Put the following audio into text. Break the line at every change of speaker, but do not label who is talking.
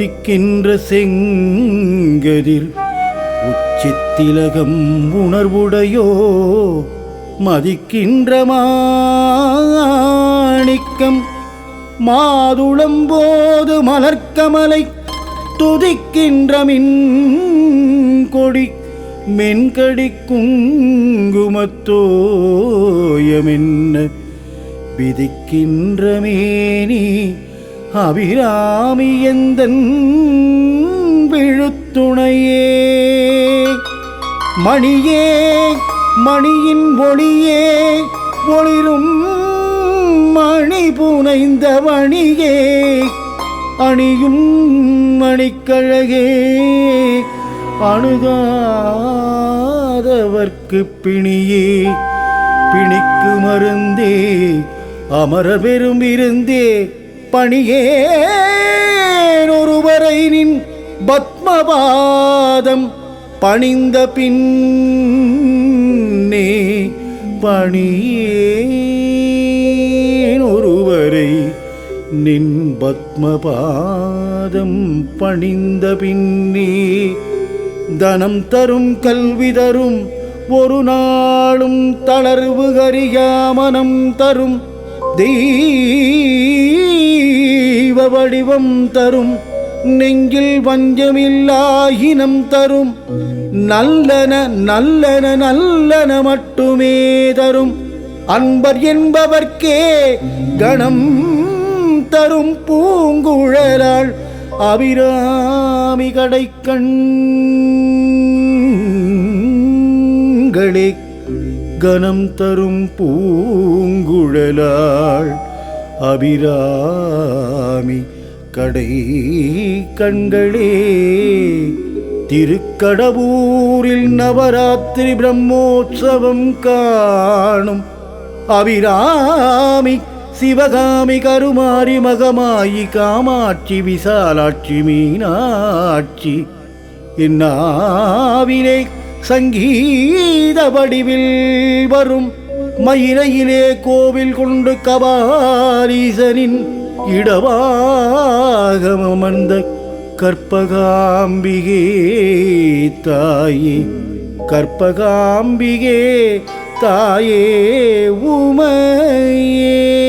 உதிக்கின்ற செங்கதிர் உச்சித்திலகம் உணர்வுடையோ மதிக்கின்ற மாணிக்கம் மாதுளம்போது மலர்க்கமலை துதிக்கின்ற மின் கொடி மென்கடி குங்குமத்தோயமென்ன விதிக்கின்ற மேனி அபிராமி எந்தன் விழுத்துணையே மணியே மணியின் ஒளியே ஒளிரும் மணி புனைந்த மணியே அணியும் மணிக்கழகே அணுகாதவர்க்கு பிணியே பிணிக்கு மருந்தே அமரர் பெரும் இருந்தே பணியேன் ஒருவரை நின் பத்மபாதம் பணிந்த பின்னே பணியேன் ஒருவரை நின் பத்மபாதம் பணிந்த பின்னே தனம் தரும் கல்வி தரும் ஒரு நாளும் தளர்வு கரியாமனம் தரும் தெய்வ வடிவம் தரும் நெஞ்சில் வஞ்சமில்லாயினம் தரும் நல்லன நல்லன நல்லன மட்டுமே தரும் அன்பர் என்பவர்க்கே கணம் தரும் பூங்குழலாள் அபிராமி கடைக்கண்களே கணம் தரும் பூங்குழலாள் அபிராமி கடை கண்களே திருக்கடவூரில் நவராத்திரி பிரம்மோற்சவம் காணும் அபிராமி சிவகாமி கருமாரி மகமாயி காமாட்சி விசாலாட்சி மீனாட்சி இந்நாவிலே சங்கீத வடிவில் வரும் மயிலையிலே கோவில் கொண்டு கபாலீசனின் இடவாகமர்ந்த கற்பகாம்பிகே தாயே கற்பகாம்பிகே தாயே உமையே